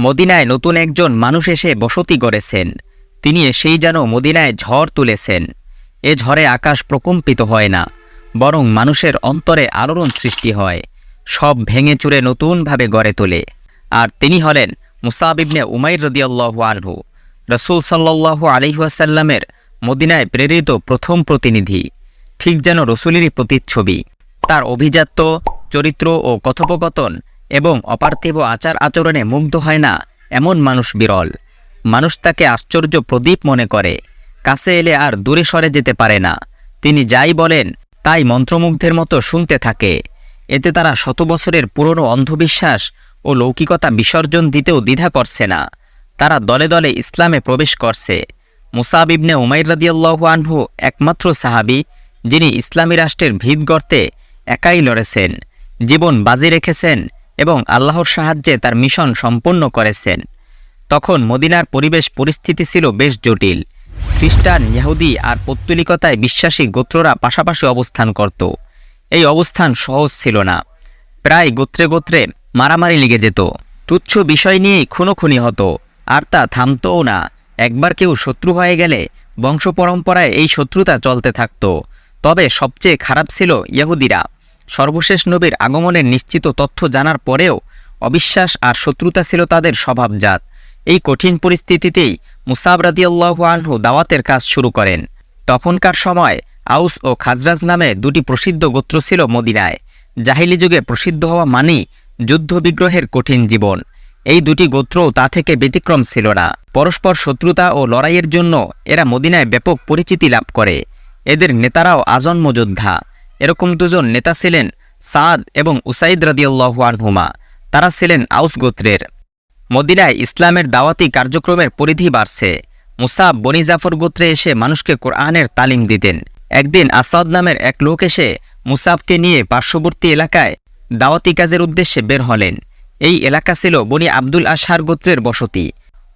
মদিনায় নতুন একজন মানুষ এসে বসতি গড়েছেন। তিনি এসেই যেন মদিনায় ঝড় তুলেছেন। এ ঝড়ে আকাশ প্রকম্পিত হয় না, বরং মানুষের অন্তরে আলোড়ন সৃষ্টি হয়, সব ভেঙে চুরে নতুনভাবে গড়ে তোলে। আর তিনি হলেন মুসাব ইবনে উমাইর রাদিয়াল্লাহু আনহু, রাসূল সাল্লাল্লাহু আলাইহি ওয়াসাল্লামের মদিনায় প্রেরিত প্রথম প্রতিনিধি, ঠিক যেন রসুলেরই প্রতিচ্ছবি। তার অভিজাত্য, চরিত্র ও কথোপকথন এবং অপার্থিব আচার আচরণে মুগ্ধ হয় না এমন মানুষ বিরল। মানুষ তাকে আশ্চর্য প্রদীপ মনে করে, কাছে এলে আর দূরে সরে যেতে পারে না। তিনি যাই বলেন তাই মন্ত্রমুগ্ধের মতো শুনতে থাকে। এতে তারা শত বছরের পুরনো অন্ধবিশ্বাস ও লৌকিকতা বিসর্জন দিতেও দ্বিধা করছে না। তারা দলে দলে ইসলামে প্রবেশ করছে। মুসাব ইবনে উমাইর রাদিয়াল্লাহু আনহু একমাত্র সাহাবী যিনি ইসলামী রাষ্ট্রের ভিত গড়তে একাই লড়েছেন, জীবন বাজি রেখেছেন এবং আল্লাহর সাহায্যে তার মিশন সম্পন্ন করেছেন। তখন মদিনার পরিবেশ পরিস্থিতি ছিল বেশ জটিল। খ্রিস্টান, ইহুদি আর পৌত্তলিকতায় বিশ্বাসী গোত্ররা পাশাপাশি অবস্থান করত। এই অবস্থান সহজ ছিল না। প্রায় গোত্রে গোত্রে মারামারি লেগে যেত, তুচ্ছ বিষয় নিয়েই খুনোখুনি হতো, আর তা থামতও না। একবার কেউ শত্রু হয়ে গেলে বংশ পরম্পরায় এই শত্রুতা চলতে থাকত। তবে সবচেয়ে খারাপ ছিল ইহুদিরা। সর্বশেষ নবীর আগমনের নিশ্চিত তথ্য জানার পরেও অবিশ্বাস আর শত্রুতা ছিল তাদের স্বভাবজাত। এই কঠিন পরিস্থিতিতেই মুসাব রাদিয়াল্লাহু আনহু দাওয়াতের কাজ শুরু করেন। তখনকার সময় আউস ও খাজরাজ নামে দুটি প্রসিদ্ধ গোত্র ছিল মদিনায়। জাহিলি যুগে প্রসিদ্ধ হওয়া মানেই যুদ্ধ বিগ্রহের কঠিন জীবন। এই দুটি গোত্রও তা থেকে ব্যতিক্রম ছিল না। পরস্পর শত্রুতা ও লড়াইয়ের জন্য এরা মদিনায় ব্যাপক পরিচিতি লাভ করে। এদের নেতারাও আজন্ম যোদ্ধা। এরকম দুজন নেতা ছিলেন সাদ এবং উসাইদ রাদিয়াল্লাহু আনহুমা। তারা ছিলেন আউস গোত্রের। মদিনায় ইসলামের দাওয়াতি কার্যক্রমের পরিধি বাড়ছে। মুসাব বনি জাফর গোত্রে এসে মানুষকে কোরআনের তালিম দিতেন। একদিন আসাদ নামের এক লোক এসে মুসাবকে নিয়ে পার্শ্ববর্তী এলাকায় দাওয়াতি কাজের উদ্দেশ্যে বের হলেন। এই এলাকা ছিল বনি আব্দুল আশহার গোত্রের বসতি।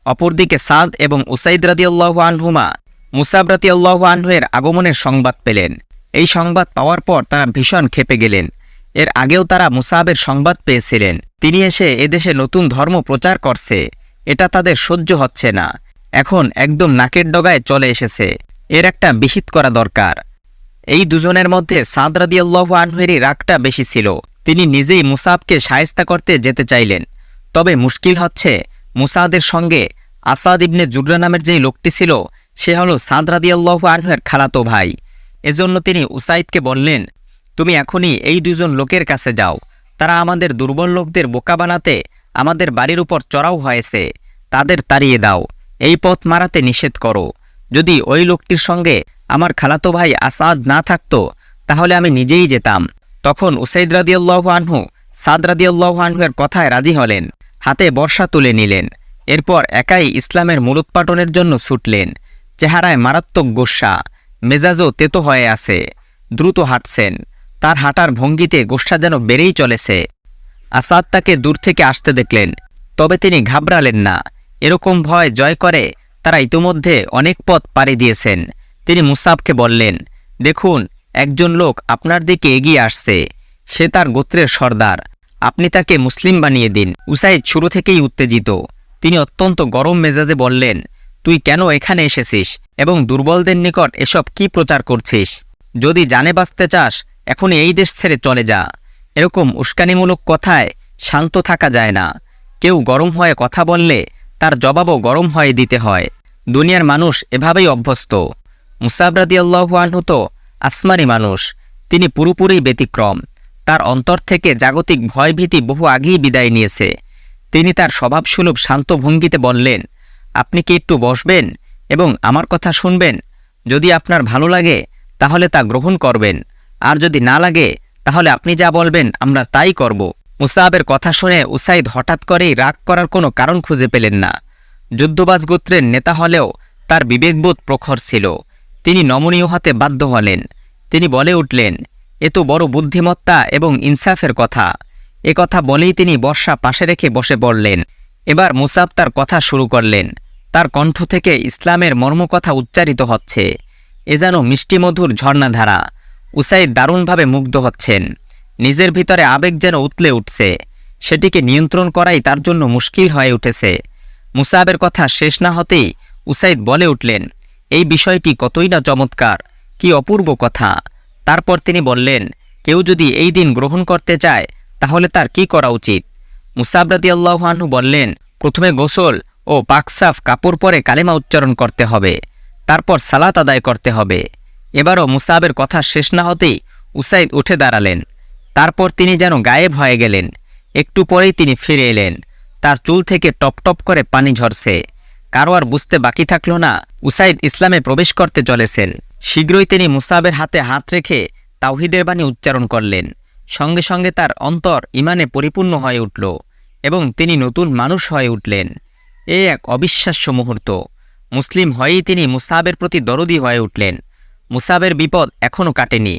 অপরদিকে সাদ এবং উসাইদ রাদিয়াল্লাহু আনহুমা মুসাব রাদিয়াল্লাহু আনহুর আগমনের সংবাদ পেলেন। এই সংবাদ পাওয়ার পর তারা ভীষণ ক্ষেপে গেলেন। এর আগেও তারা মুসাবের সংবাদ পেয়েছিলেন, তিনি এসে এদেশে নতুন ধর্ম প্রচার করছে। এটা তাদের সহ্য হচ্ছে না। এখন একদম নাকের ডগায় চলে এসেছে। এর একটা বিহিত করা দরকার। এই দুজনের মধ্যে সাদ রাদিয়াল্লাহু আনহুরই রাগটা বেশি ছিল। তিনি নিজেই মুসাবকে শায়েস্তা করতে যেতে চাইলেন। তবে মুশকিল হচ্ছে, মুসাদের সঙ্গে আসাদ ইবনে জুররা নামের যে লোকটি ছিল সে হলো সাদ রাদিয়াল্লাহু আনহুর খালাতো ভাই। এজন্য তিনি উসাইদকে বললেন, তুমি এখনই এই দুজন লোকের কাছে যাও। তারা আমাদের দুর্বল লোকদের বোকা বানাতে আমাদের বাড়ির উপর চড়াও হয়েছে। তাদের তাড়িয়ে দাও, এই পথ মারাতে নিষেধ করো। যদি ওই লোকটির সঙ্গে আমার খালাতো ভাই আসাদ না থাকতো তাহলে আমি নিজেই যেতাম। তখন উসাইদ রাদিয়াল্লাহু আনহু সাদ রাদিয়াল্লাহু আনহুর কথায় রাজি হলেন, হাতে বর্শা তুলে নিলেন। এরপর একাই ইসলামের মূলোৎপাটনের জন্য ছুটলেন। চেহারায় মারাত্মক গোস্বা, মেজাজও তেতো হয়ে আছে। দ্রুত হাঁটছেন, তার হাঁটার ভঙ্গিতে গোস্বা যেন বেড়েই চলেছে। আসাদ তাকে দূর থেকে আসতে দেখলেন, তবে তিনি ঘাবড়ালেন না। এরকম ভয় জয় করে তারা ইতিমধ্যে অনেক পথ পাড়ি দিয়েছেন। তিনি মুসাবকে বললেন, দেখুন, একজন লোক আপনার দিকে এগিয়ে আসছে। সে তার গোত্রের সর্দার। আপনি তাকে মুসলিম বানিয়ে দিন। উসাইদ শুরু থেকেই উত্তেজিত। তিনি অত্যন্ত গরম মেজাজে বললেন, তুই কেন এখানে এসেছিস এবং দুর্বলদের নিকট এসব কি প্রচার করছিস? যদি জানে বাঁচতে চাস এখনই এই দেশ ছেড়ে চলে যা। এরকম উস্কানিমূলক কথায় শান্ত থাকা যায় না। কেউ গরম হয়ে কথা বললে তার জবাবও গরম হয়ে দিতে হয়। দুনিয়ার মানুষ এভাবেই অভ্যস্ত। মুসাব রাদিয়াল্লাহু আনহু তো আসমানি মানুষ। তিনি পুরোপুরি ব্যতিক্রম। তার অন্তর থেকে জাগতিক ভয়ভীতি বহু আগেই বিদায় নিয়েছে। তিনি তার স্বভাবসুলভ শান্ত ভঙ্গিতে বললেন, আপনি কি একটু বসবেন এবং আমার কথা শুনবেন? যদি আপনার ভালো লাগে তাহলে তা গ্রহণ করবেন, আর যদি না লাগে তাহলে আপনি যা বলবেন আমরা তাই করব। মুসাবের কথা শুনে উসাইদ হঠাৎ করেই রাগ করার কোনো কারণ খুঁজে পেলেন না। যুদ্ধবাজ গোত্রের নেতা হলেও তার বিবেকবোধ প্রখর ছিল। তিনি নমনীয় হতে বাধ্য হলেন। তিনি বলে উঠলেন, এ তো বড় বুদ্ধিমত্তা এবং ইনসাফের কথা। এ কথা বলেই তিনি বর্শা পাশে রেখে বসে পড়লেন। এবার মুসাব তার কথা শুরু করলেন। তার কণ্ঠ থেকে ইসলামের মর্মকথা উচ্চারিত হচ্ছে। এ যেন মিষ্টিমধুর ঝর্ণাধারা। উসাইদ দারুণভাবে মুগ্ধ হচ্ছেন। নিজের ভিতরে আবেগ যেন উতলে উঠছে। সেটিকে নিয়ন্ত্রণ করাই তার জন্য মুশকিল হয়ে উঠেছে। মুসাবের কথা শেষ না হতেই উসাইদ বলে উঠলেন, এই বিষয়টি কতই না চমৎকার, কি অপূর্ব কথা। তারপর তিনি বললেন, কেউ যদি এই দিন গ্রহণ করতে চায় তাহলে তার কি করা উচিত? মুসাব রাদিয়াল্লাহু আনহু বললেন, প্রথমে গোসল ও পাকসাফ কাপড় পরে কালেমা উচ্চারণ করতে হবে, তারপর সালাত আদায় করতে হবে। এবারও মুসাবের কথা শেষ না হতেই উসাইদ উঠে দাঁড়ালেন। তারপর তিনি যেন গায়েব হয়ে গেলেন। একটু পরেই তিনি ফিরে এলেন। তার চুল থেকে টপ টপ করে পানি ঝরছে। কারো আর বুঝতে বাকি থাকল না উসাইদ ইসলামে প্রবেশ করতে চলেছেন। শীঘ্রই তিনি মুসাবের হাতে হাত রেখে তাওহীদের বাণী উচ্চারণ করলেন। সঙ্গে সঙ্গে তার অন্তর ঈমানে পরিপূর্ণ হয়ে উঠল এবং তিনি নতুন মানুষ হয়ে উঠলেন। এ এক অবিশ্বাস্য মুহূর্ত। মুসলিম হয়েই তিনি মুসাবের প্রতি দরদি হয়ে উঠলেন। মুসাবের বিপদ এখনও কাটেনি।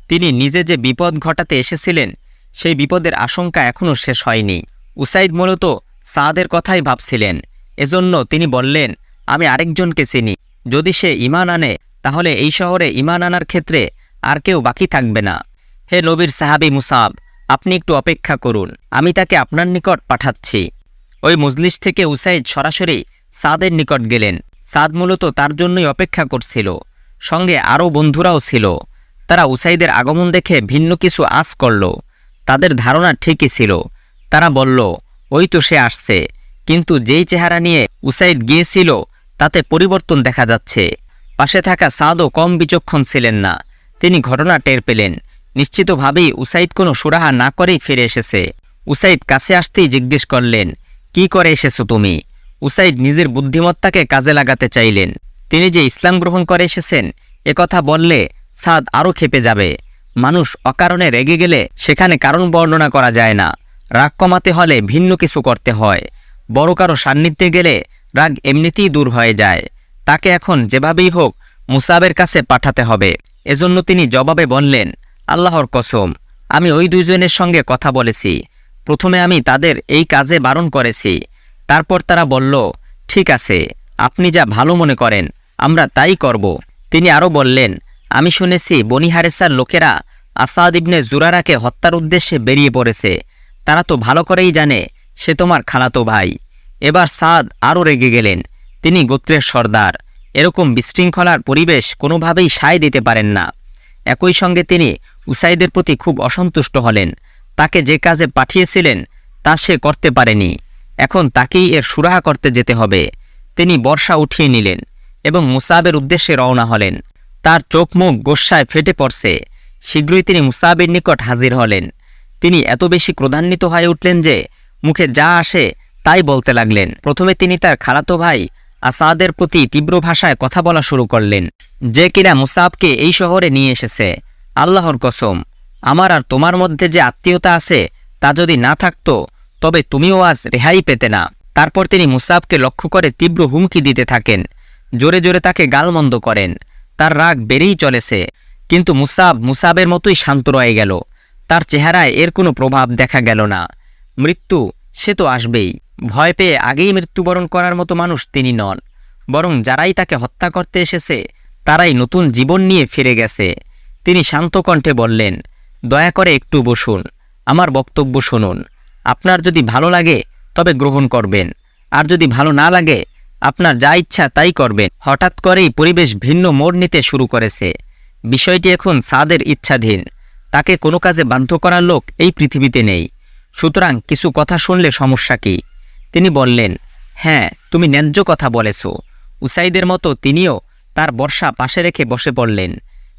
তিনি নিজে যে বিপদ ঘটাতে এসেছিলেন সেই বিপদের আশঙ্কা এখনও শেষ হয়নি। উসাইদ মূলত সাদের কথাই ভাবছিলেন। এজন্য তিনি বললেন, আমি আরেকজনকে চিনি, যদি সে ঈমান আনে তাহলে এই শহরে ঈমান আনার ক্ষেত্রে আর কেউ বাকি থাকবে না। হে নবীর সাহাবী মুসাব, আপনি একটু অপেক্ষা করুন, আমি তাকে আপনার নিকট পাঠাচ্ছি। ওই মজলিস থেকে উসাইদ সরাসরি সাদের নিকট গেলেন। সাদ মূলত তার জন্যই অপেক্ষা করছিল। সঙ্গে আরও বন্ধুরাও ছিল। তারা উসাইদের আগমন দেখে ভিন্ন কিছু আশ করল। তাদের ধারণা ঠিকই ছিল। তারা বলল, ওই তো সে আসছে। কিন্তু যেই চেহারা নিয়ে উসাইদ গিয়েছিল তাতে পরিবর্তন দেখা যাচ্ছে। পাশে থাকা সাদও কম বিচক্ষণ ছিলেন না। তিনি ঘটনা টের পেলেন। নিশ্চিতভাবেই উসাইদ কোনো সুরাহা না করেই ফিরে এসেছে। উসাইদ কাছে আসতেই জিজ্ঞেস করলেন, কি করে এসেছো তুমি? উসাইদ নিজের বুদ্ধিমত্তাকে কাজে লাগাতে চাইলেন। তিনি যে ইসলাম গ্রহণ করে এসেছেন একথা বললে সাদ আরও ক্ষেপে যাবে। মানুষ অকারণে রেগে গেলে সেখানে কারণ বর্ণনা করা যায় না। রাগ কমাতে হলে ভিন্ন কিছু করতে হয়। বড় কারো সান্নিধ্যে গেলে রাগ এমনিতেই দূর হয়ে যায়। তাকে এখন যেভাবেই হোক মুসাবের কাছে পাঠাতে হবে। এজন্য তিনি জবাবে বললেন, আল্লাহর কসম, আমি ওই দুইজনের সঙ্গে কথা বলেছি। প্রথমে আমি তাদের এই কাজে বারণ করেছি। তারপর তারা বলল, ঠিক আছে, আপনি যা ভালো মনে করেন আমরা তাই করব। তিনি আরও বললেন, আমি শুনেছি বনি হারেসার লোকেরা আসাদ ইবনে জুরারাকে হত্যার উদ্দেশ্যে বেরিয়ে পড়েছে। তারা তো ভালো করেই জানে সে তোমার খালাতো ভাই। এবার সাদ আরও রেগে গেলেন। তিনি গোত্রের সর্দার। এরকম বিশৃঙ্খলার পরিবেশ কোনোভাবেই সায় দিতে পারেন না। একই সঙ্গে তিনি উসাইদের প্রতি খুব অসন্তুষ্ট হলেন। তাকে যে কাজে পাঠিয়েছিলেন তা সে করতে পারেনি। এখন তাকেই এর সুরাহা করতে যেতে হবে। তিনি বর্শা উঠিয়ে নিলেন এবং মুসাবের উদ্দেশ্যে রওনা হলেন। তার চোখ মুখ গোস্বায় ফেটে পড়ছে। শীঘ্রই তিনি মুসাবের নিকট হাজির হলেন। তিনি এত বেশি ক্রোধান্বিত হয়ে উঠলেন যে মুখে যা আসে তাই বলতে লাগলেন। প্রথমে তিনি তার খালাতো ভাই আসাদের প্রতি তীব্র ভাষায় কথা বলা শুরু করলেন, যে কিনা মুসাবকে এই শহরে নিয়ে এসেছে। আল্লাহর কসম, আমার আর তোমার মধ্যে যে আত্মীয়তা আছে তা যদি না থাকতো তবে তুমিও আজ রেহাই পেতে না। তারপর তিনি মুসাবকে লক্ষ্য করে তীব্র হুমকি দিতে থাকেন। জোরে জোরে তাকে গালমন্দ করেন। তার রাগ বেড়েই চলেছে। কিন্তু মুসাবের মতোই শান্ত রয়ে গেল। তার চেহারায় এর কোনো প্রভাব দেখা গেল না। মৃত্যু সে তো আসবেই। ভয় পেয়ে আগেই মৃত্যুবরণ করার মতো মানুষ তিনি নন। বরং যারাই তাকে হত্যা করতে এসেছে তারাই নতুন জীবন নিয়ে ফিরে গেছে। তিনি শান্ত কণ্ঠে বললেন, দয়া করে একটু বসুন, আমার বক্তব্য শুনুন। আপনার যদি ভালো লাগে তবে গ্রহণ করবেন, আর যদি ভালো না লাগে আপনার যা ইচ্ছা তাই করবেন। হঠাৎ করেই পরিবেশ ভিন্ন মোড় নিতে শুরু করেছে। বিষয়টি এখন সাদের ইচ্ছাধীন। তাকে কোনো কাজে বাধ্য করার লোক এই পৃথিবীতে নেই। সুতরাং কিছু কথা শুনলে সমস্যা কি? তিনি বললেন, হ্যাঁ, তুমি ন্যায্য কথা বলেছ। উসাইদের মতো তিনিও তার বর্শা পাশে রেখে বসে পড়লেন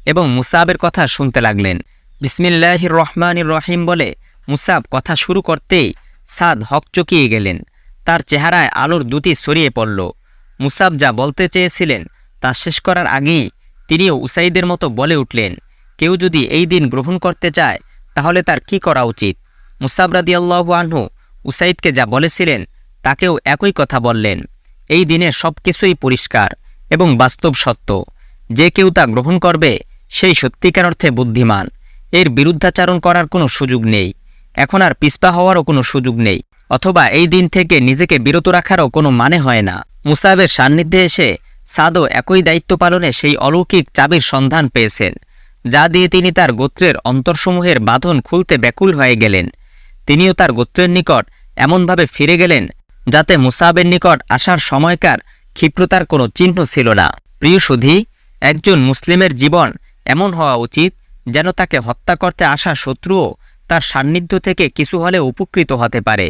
এবং মুসাবের কথা শুনতে লাগলেন। বিসমিল্লাহির রহমানির রহিম বলে মুসাব কথা শুরু করতেই সাদ হকচকিয়ে গেলেন। তার চেহারায় আলোর দুটি ছড়িয়ে পড়ল। মুসাব যা বলতে চেয়েছিলেন তা শেষ করার আগেই তিনিও উসাইদের মতো বলে উঠলেন, কেউ যদি এই দিন গ্রহণ করতে চায় তাহলে তার কি করা উচিত? মুসাব রাদিয়াল্লাহু আনহু উসাইদকে যা বলেছিলেন তাকেও একই কথা বললেন। এই দিনের সব কিছুই পরিষ্কার এবং বাস্তব সত্য। যে কেউ তা গ্রহণ করবে সেই সত্যিকার অর্থে বুদ্ধিমান। এর বিরুদ্ধাচারণ করার কোনো সুযোগ নেই। এখন আর পিছপা হওয়ারও কোনো সুযোগ নেই, অথবা এই দিন থেকে নিজেকে বিরত রাখারও কোনো মানে হয় না। মুসাবের সান্নিধ্যে এসে সাদও একই দায়িত্ব পালনে সেই অলৌকিক চাবির সন্ধান পেয়েছেন, যা দিয়ে তিনি তার গোত্রের অন্তরসমূহের বাঁধন খুলতে ব্যাকুল হয়ে গেলেন। তিনিও তার গোত্রের নিকট এমনভাবে ফিরে গেলেন যাতে মুসাবের নিকট আসার সময়কার ক্ষিপ্রতার কোনো চিহ্ন ছিল না। প্রিয় সুধী, একজন মুসলিমের জীবন এমন হওয়া উচিত যেন তাকে হত্যা করতে আসা শত্রুও তার সান্নিধ্য থেকে কিছু হলে উপকৃত হতে পারে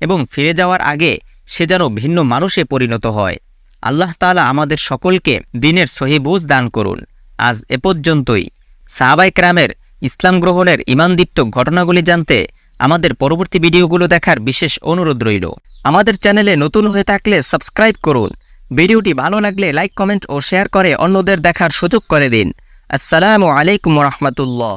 এবং ফিরে যাওয়ার আগে সে যেন ভিন্ন মানুষে পরিণত হয়। আল্লাহ তাআলা আমাদের সকলকে দ্বীনের সহিহ বুঝ দান করুন। আজ এ পর্যন্তই। সাহাবায়ে কেরামের ইসলাম গ্রহণের ঈমানদীপ্ত ঘটনাগুলি জানতে আমাদের পরবর্তী ভিডিওগুলো দেখার বিশেষ অনুরোধ রইল। আমাদের চ্যানেলে নতুন হয়ে থাকলে সাবস্ক্রাইব করুন। ভিডিওটি ভালো লাগলে লাইক, কমেন্ট ও শেয়ার করে অন্যদের দেখার সুযোগ করে দিন। আসসালামু আলাইকুম ওয়া রাহমাতুল্লাহ।